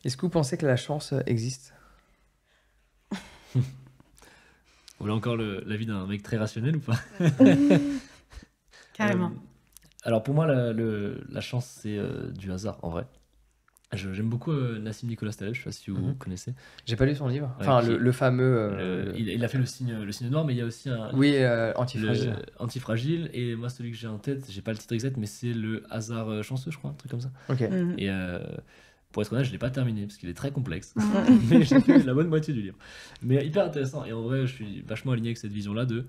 Est-ce que vous pensez que la chance existe? Vous voulez encore l'avis d'un mec très rationnel ou pas? Euh, Carrément. alors pour moi, la chance, c'est du hasard, en vrai. J'aime beaucoup Nassim Nicolas Taleb, je sais pas si vous Mhm. connaissez. J'ai pas lu son livre. Ouais, Enfin, le fameux. il a fait le signe noir, mais il y a aussi Oui, le antifragile. antifragile. Et moi, celui que j'ai en tête, j'ai pas le titre exact, mais c'est le hasard chanceux, je crois, un truc comme ça. Ok. Mhm. Et pour être honnête, je l'ai pas terminé parce qu'il est très complexe. Mhm. Mais j'ai fait la bonne moitié du livre. Mais hyper intéressant. Et en vrai, je suis vachement aligné avec cette vision-là de.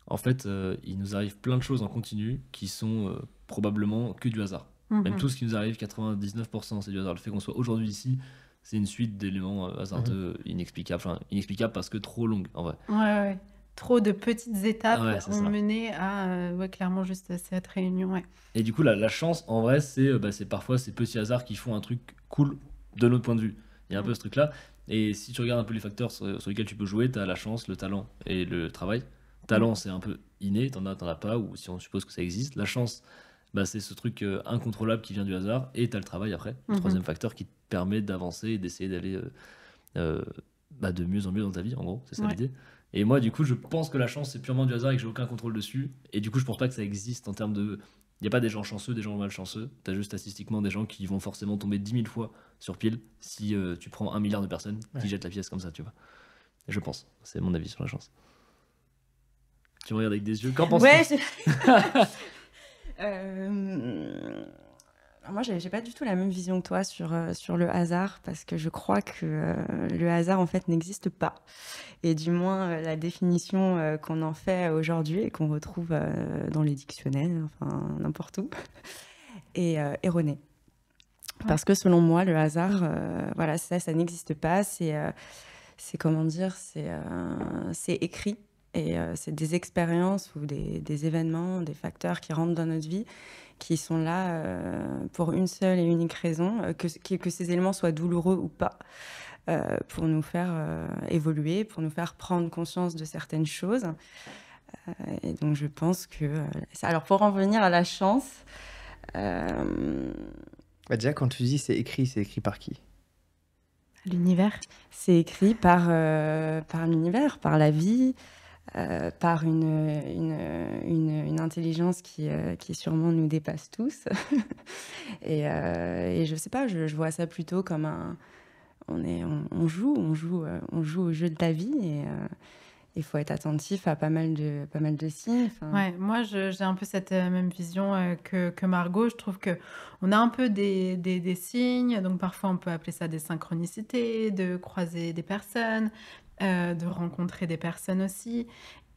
En fait, il nous arrive plein de choses en continu qui sont probablement que du hasard. Même Mhm. tout ce qui nous arrive, 99%, c'est du hasard. Le fait qu'on soit aujourd'hui ici, c'est une suite d'éléments hasardeux, inexplicables. Enfin, inexplicables parce que trop longues, en vrai. Ouais. Trop de petites étapes Ouais, c'est ont ça. mené à clairement juste cette réunion. Ouais. Et du coup, la chance, en vrai, c'est parfois ces petits hasards qui font un truc cool de notre point de vue. Il y a un peu ce truc-là. Et si tu regardes un peu les facteurs sur lesquels tu peux jouer, tu as la chance, le talent et le travail. Talent, c'est un peu inné, t'en as pas, ou si on suppose que ça existe. La chance, c'est ce truc incontrôlable qui vient du hasard. Et tu as le travail après, le troisième facteur qui te permet d'avancer et d'essayer d'aller euh, de mieux en mieux dans ta vie, en gros. C'est ça Ouais. l'idée. Et moi, du coup, je pense que la chance, c'est purement du hasard et que j'ai aucun contrôle dessus. Et du coup, je pense pas que ça existe en termes de. Il n'y a pas des gens chanceux, des gens malchanceux. Tu as juste statistiquement des gens qui vont forcément tomber 10 000 fois sur pile si tu prends 1 milliard de personnes qui jettent la pièce comme ça, tu vois. Et je pense. C'est mon avis sur la chance. Tu me regardes avec des yeux. Qu'en penses-tu? Ouais, moi, j'ai pas du tout la même vision que toi sur le hasard, parce que je crois que le hasard, en fait, n'existe pas. Et du moins, la définition qu'on en fait aujourd'hui et qu'on retrouve dans les dictionnaires, enfin, n'importe où, est erronée. Parce que selon moi, le hasard, voilà, ça n'existe pas. C'est comment dire, c'est écrit. Et c'est des expériences ou des événements, des facteurs qui rentrent dans notre vie, qui sont là pour une seule et unique raison, que ces éléments soient douloureux ou pas, pour nous faire évoluer, pour nous faire prendre conscience de certaines choses. Et donc je pense que... Alors pour en venir à la chance... Déjà, quand tu dis c'est écrit par qui? L'univers. C'est écrit par l'univers, par la vie, par une intelligence qui sûrement nous dépasse tous. et je sais pas, je vois ça plutôt comme on joue au jeu de la vie, et il faut être attentif à pas mal de signes. Enfin... Ouais, moi j'ai un peu cette même vision que Margot. Je trouve que on a un peu des signes, donc parfois on peut appeler ça des synchronicités, de croiser des personnes, de rencontrer des personnes aussi.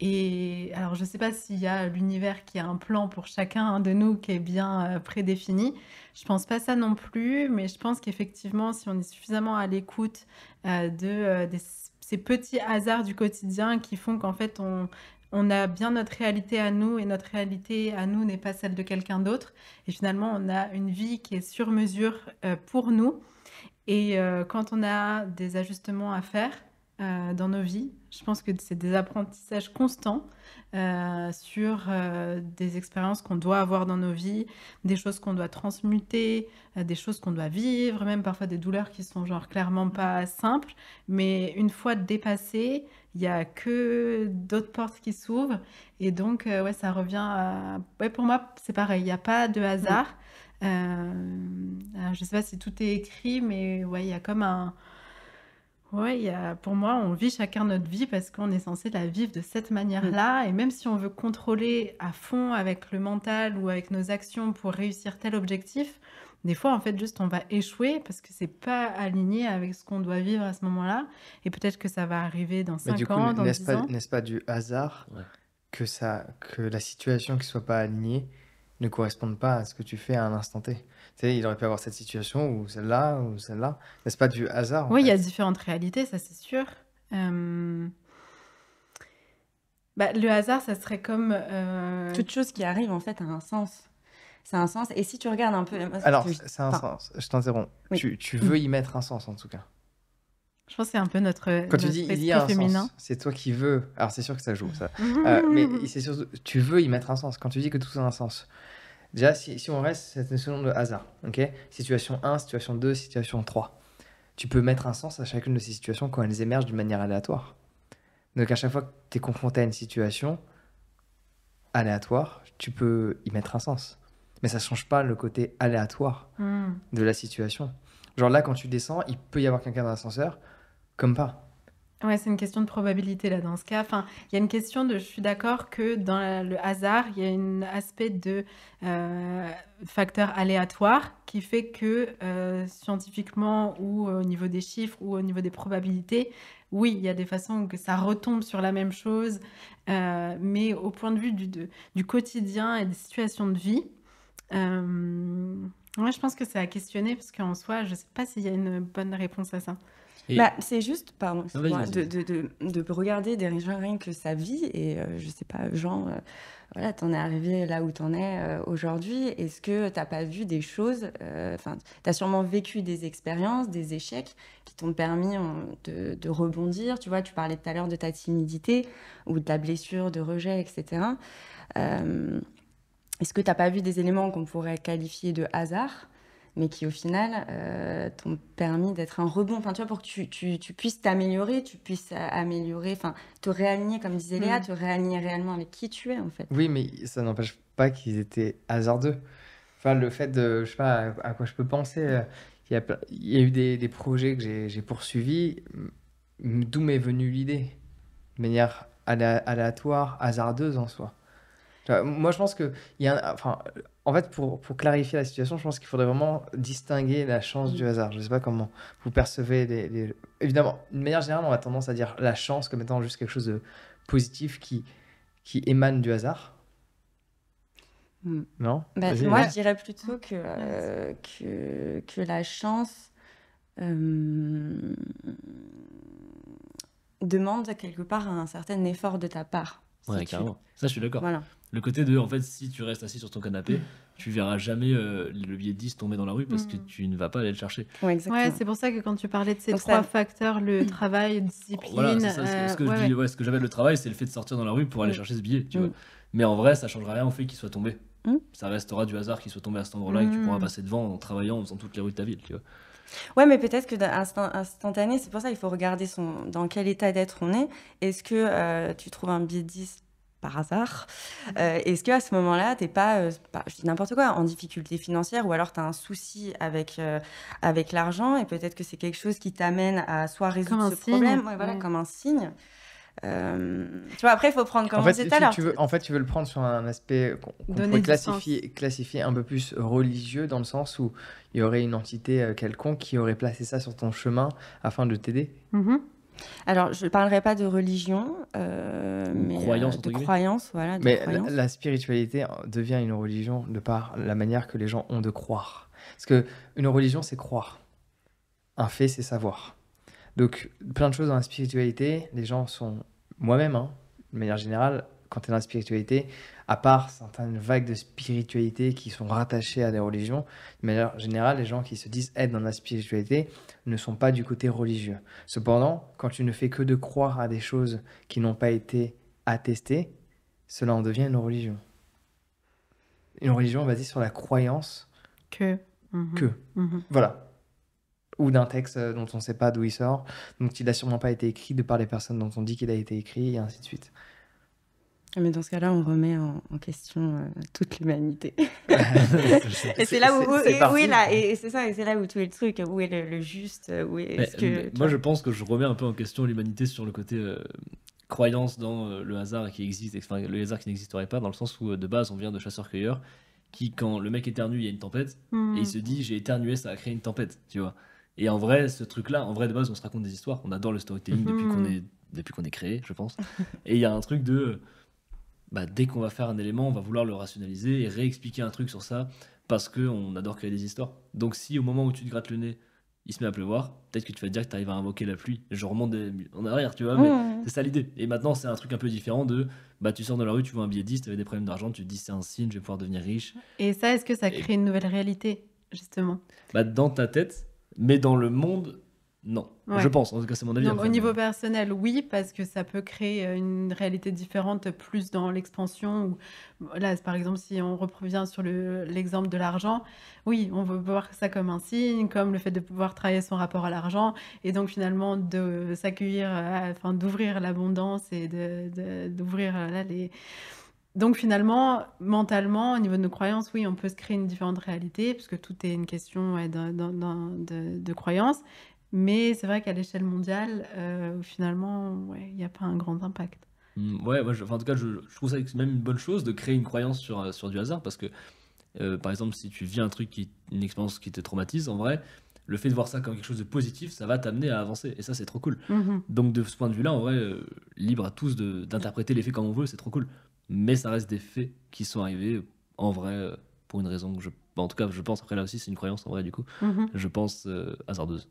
Et alors je sais pas s'il y a l'univers qui a un plan pour chacun de nous qui est bien prédéfini. Je pense pas ça non plus, mais je pense qu'effectivement si on est suffisamment à l'écoute ces petits hasards du quotidien qui font qu'en fait on a bien notre réalité à nous et notre réalité à nous n'est pas celle de quelqu'un d'autre. Et finalement, on a une vie qui est sur mesure pour nous. Et quand on a des ajustements à faire dans nos vies, je pense que c'est des apprentissages constants sur des expériences qu'on doit avoir dans nos vies, des choses qu'on doit transmuter, des choses qu'on doit vivre, même parfois des douleurs qui sont genre clairement pas simples. Mais une fois dépassées, il y a que d'autres portes qui s'ouvrent. Et donc, ouais, ça revient à... Ouais, pour moi, c'est pareil, il n'y a pas de hasard. Alors, je sais pas si tout est écrit, mais ouais, il y a comme un... Ouais, pour moi, on vit chacun notre vie parce qu'on est censé la vivre de cette manière-là. Et même si on veut contrôler à fond avec le mental ou avec nos actions pour réussir tel objectif, des fois, en fait, juste on va échouer parce que c'est pas aligné avec ce qu'on doit vivre à ce moment-là. Et peut-être que ça va arriver dans Mais 5 du coup, ans, dans 10 ans. n'est-ce pas du hasard Ouais. que la situation qui soit pas alignée ne corresponde pas à ce que tu fais à un instant T? Tu sais, il aurait pu avoir cette situation ou celle-là ou celle-là. N'est-ce pas du hasard en Oui, il y a fait? différentes réalités, ça c'est sûr. Le hasard, ça serait comme... Toute chose qui arrive, en fait, a un sens. Ça a un sens. Et si tu regardes un peu... Alors, ça a un sens. Je t'interromps. Oui. Tu veux y mettre un sens en tout cas. Je pense que c'est un peu notre Quand tu dis il y a un féminin. sens, c'est toi qui veux. Alors c'est sûr que ça joue, ça. Mais c'est surtout, tu veux y mettre un sens. Quand tu dis que tout a un sens. Déjà, si on reste cette notion de hasard, ok? Situation 1, situation 2, situation 3. tu peux mettre un sens à chacune de ces situations quand elles émergent d'une manière aléatoire. Donc à chaque fois que tu es confronté à une situation aléatoire, tu peux y mettre un sens. Mais ça change pas le côté aléatoire Hmm. de la situation. Genre là, quand tu descends, il peut y avoir quelqu'un dans l'ascenseur, comme pas. Ouais, c'est une question de probabilité là dans ce cas. Enfin, il y a une question de, je suis d'accord que dans le hasard, il y a un aspect de facteur aléatoire qui fait que scientifiquement ou au niveau des chiffres ou au niveau des probabilités, oui, il y a des façons que ça retombe sur la même chose, mais au point de vue du quotidien et des situations de vie, moi je pense que c'est à questionner parce qu'en soi, je sais pas s'il y a une bonne réponse à ça. Et Bah, c'est juste, pardon, Non, vas-y, excuse-moi, vas-y. de regarder des gens rien que sa vie et je sais pas, Jean, voilà, t'en es arrivé là où t'en es aujourd'hui. Est-ce que t'as pas vu des choses, enfin, t'as sûrement vécu des expériences, des échecs qui t'ont permis de rebondir. Tu vois, tu parlais tout à l'heure de ta timidité ou de ta blessure de rejet, etc. Est-ce que t'as pas vu des éléments qu'on pourrait qualifier de hasard, mais qui au final t'ont permis d'être un rebond, enfin, tu vois, pour que tu puisses t'améliorer, tu puisses améliorer, enfin, te réaligner, comme disait Léa, te réaligner réellement avec qui tu es, en fait. Oui, mais ça n'empêche pas qu'ils étaient hasardeux. Enfin, le fait de, je sais pas à quoi je peux penser, il y a eu des projets que j'ai poursuivis, d'où m'est venue l'idée, de manière aléatoire, hasardeuse en soi. Tu vois, moi, je pense que il y a enfin, en fait, pour clarifier la situation, je pense qu'il faudrait vraiment distinguer la chance du hasard. Je sais pas comment vous percevez Évidemment, d'une manière générale, on a tendance à dire la chance comme étant juste quelque chose de positif qui émane du hasard. Mm. Non? Bah, Vas-y, moi, vas-y. je dirais plutôt que la chance demande quelque part un certain effort de ta part. Ouais, Si tu... carrément. Ça, je suis d'accord. Voilà. Le côté de, en fait, si tu restes assis sur ton canapé, tu verras jamais le billet de 10 tomber dans la rue parce que tu ne vas pas aller le chercher. Ouais, Ouais, exactement. c'est pour ça que quand tu parlais de ces Donc trois ça- facteurs, le travail, Voilà, discipline, c'est ça. Ce que ouais, je dis, ouais, ce que j'appelle le travail, c'est le fait de sortir dans la rue pour aller Mm. chercher ce billet, tu Mm. vois. Mais en vrai, ça changera rien au fait qu'il soit tombé. Mm. Ça restera du hasard qu'il soit tombé à cet endroit-là et que tu pourras Mm. passer devant en travaillant, en faisant toutes les rues de ta ville, tu vois. Ouais, mais peut-être que instantané, c'est pour ça qu'il faut regarder dans quel état d'être on est. Est-ce que tu trouves un billet de 10 par hasard? Est-ce qu'à ce moment-là, t'es pas, je dis n'importe quoi, en difficulté financière ou alors tu as un souci avec l'argent et peut-être que c'est quelque chose qui t'amène à soit Comme résoudre un ce signe. problème, ouais, voilà, Ouais. comme un signe. Tu vois, après, il faut prendre, comme En on fait, disait tout à l'heure. tu veux le prendre sur un aspect qu'on Donner pourrait du classifier un peu plus religieux, dans le sens où il y aurait une entité quelconque qui aurait placé ça sur ton chemin afin de t'aider. Mhm. Alors, je ne parlerai pas de religion, mais croyance, entre de guillemets. croyance, voilà, de Mais croyance. la spiritualité devient une religion de par la manière que les gens ont de croire. Parce que une religion, c'est croire. Un fait, c'est savoir. Donc, plein de choses dans la spiritualité, les gens sont... Moi-même, hein, de manière générale, quand tu es dans la spiritualité, à part certaines vagues de spiritualité qui sont rattachées à des religions, de manière générale, les gens qui se disent être dans la spiritualité ne sont pas du côté religieux. Cependant, quand tu ne fais que de croire à des choses qui n'ont pas été attestées, cela en devient une religion. Une religion basée sur la croyance Que. Mhm. que. Mhm. Voilà. Ou d'un texte dont on ne sait pas d'où il sort, donc il n'a sûrement pas été écrit de par les personnes dont on dit qu'il a été écrit, et ainsi de suite. Mais dans ce cas-là, on remet en question toute l'humanité. Et c'est là où, C'est parti. et c'est ça, et c'est là où tout est le truc, où est le juste, où est-ce que... Mais tu moi, vois. je pense que je remets un peu en question l'humanité sur le côté croyance dans le hasard qui existe, enfin, le hasard qui n'existerait pas, dans le sens où de base, on vient de chasseurs-cueilleurs, qui, quand le mec éternue, il y a une tempête, Mhm. et il se dit, j'ai éternué, ça a créé une tempête, tu vois. Et en vrai, ce truc-là, en vrai, de base, on se raconte des histoires, on adore le storytelling depuis qu'on est créé, je pense. Et il y a un truc de... Bah, dès qu'on va faire un élément, on va vouloir le rationaliser et réexpliquer un truc sur ça parce qu'on adore créer des histoires. Donc si au moment où tu te grattes le nez, il se met à pleuvoir, peut-être que tu vas te dire que tu arrives à invoquer la pluie. Je remonte en arrière, tu vois, mais Mmh. c'est ça l'idée. Et maintenant, c'est un truc un peu différent de, bah, tu sors dans la rue, tu vois un billet de 10, tu avais des problèmes d'argent, tu te dis c'est un signe, je vais pouvoir devenir riche. Et ça, est-ce que ça Et- crée une nouvelle réalité, justement? Bah, dans ta tête, mais dans le monde non. Ouais. Je pense, en tout cas, c'est mon avis. Donc, après, au niveau mais- personnel, oui, parce que ça peut créer une réalité différente, plus dans l'expansion. Là, par exemple, si on revient sur l'exemple de l'argent, oui, on veut voir ça comme un signe, comme le fait de pouvoir travailler son rapport à l'argent, et donc finalement de s'accueillir, enfin d'ouvrir l'abondance et d'ouvrir là les. Donc finalement, mentalement, au niveau de nos croyances, oui, on peut se créer une différente réalité, puisque tout est une question ouais, de croyances. Mais c'est vrai qu'à l'échelle mondiale, finalement, ouais, il n'y a pas un grand impact. Ouais, enfin, en tout cas, je trouve ça même une bonne chose de créer une croyance sur du hasard parce que, par exemple, si tu vis une expérience qui te traumatise, en vrai, le fait de voir ça comme quelque chose de positif, ça va t'amener à avancer. Et ça, c'est trop cool. Mhm. Donc, de ce point de vue-là, en vrai, libre à tous d'interpréter les faits comme on veut, c'est trop cool. Mais ça reste des faits qui sont arrivés, en vrai, pour une raison que en tout cas, je pense, après là aussi, c'est une croyance en vrai, du coup, Mhm. je pense hasardeuse.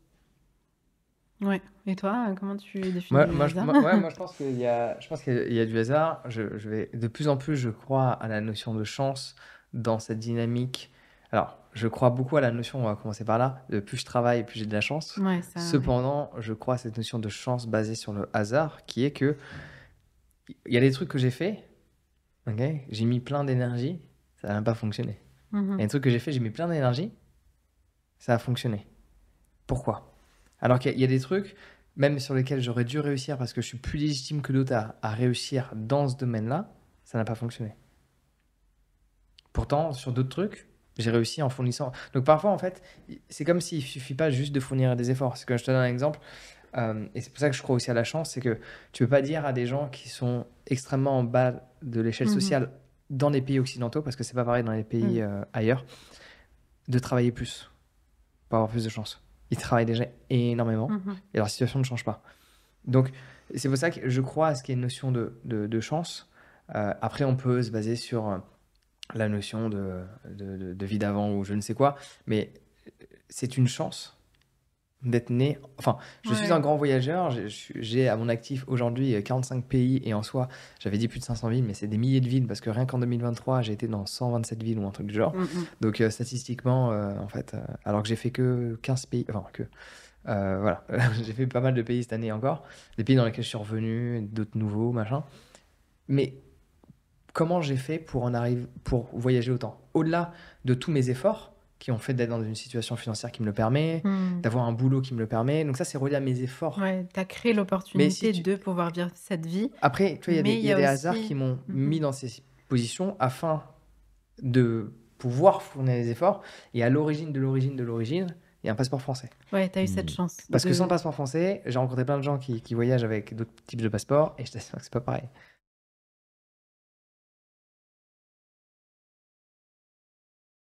Ouais. Et toi, comment tu définis Moi, le moi, hasard? moi, je pense je pense qu'il y a du hasard. Je vais de plus en plus, je crois à la notion de chance dans cette dynamique. Alors, je crois beaucoup à la notion, on va commencer par là, de plus je travaille, plus j'ai de la chance. Ouais, ça, ouais. Cependant, je crois à cette notion de chance basée sur le hasard, qui est que il y a des trucs que j'ai fait, ok, j'ai mis plein d'énergie, ça n'a pas fonctionné. Il y a Mhm. des trucs que j'ai fait, j'ai mis plein d'énergie, ça a fonctionné. Pourquoi? Alors qu'il y a des trucs, même sur lesquels j'aurais dû réussir parce que je suis plus légitime que d'autres à réussir dans ce domaine-là, ça n'a pas fonctionné. Pourtant, sur d'autres trucs, j'ai réussi en fournissant. Donc parfois, en fait, c'est comme s'il suffit pas juste de fournir des efforts. C'est que je te donne un exemple, et c'est pour ça que je crois aussi à la chance, c'est que tu peux pas dire à des gens qui sont extrêmement en bas de l'échelle Mhm. sociale dans les pays occidentaux, parce que c'est pas pareil dans les pays ailleurs, de travailler plus pour avoir plus de chance. Ils travaillent déjà énormément Mhm. et leur situation ne change pas. Donc, c'est pour ça que je crois à ce qu'il y a une notion de chance. Après, on peut se baser sur la notion de vie d'avant ou je ne sais quoi, mais c'est une chance d'être né. Enfin, je suis Ouais. un grand voyageur, j'ai à mon actif aujourd'hui 45 pays et en soi, j'avais dit plus de 500 villes, mais c'est des milliers de villes parce que rien qu'en 2023, j'ai été dans 127 villes ou un truc du genre. Mhm. Donc, statistiquement, en fait, alors que j'ai fait que 15 pays, enfin, voilà, j'ai fait pas mal de pays cette année encore, des pays dans lesquels je suis revenu, d'autres nouveaux, machin. Mais comment j'ai fait pour pour voyager autant? Au-delà de tous mes efforts qui ont fait d'être dans une situation financière qui me le permet, Mhm. d'avoir un boulot qui me le permet. Donc ça, c'est relié à mes efforts. Ouais, tu as créé Mais l'opportunité si tu... de pouvoir vivre cette vie, Après, tu vois, mais il il y y a a des hasards qui aussi. m'ont mis Mhm. dans ces positions afin de pouvoir fournir les efforts. Et à l'origine de l'origine de l'origine, il y a un passeport français. Ouais, tu as eu cette Hmm. chance Parce que sans de. passeport français, j'ai rencontré plein de gens qui voyagent avec d'autres types de passeports et je t'assure que c'est pas pareil.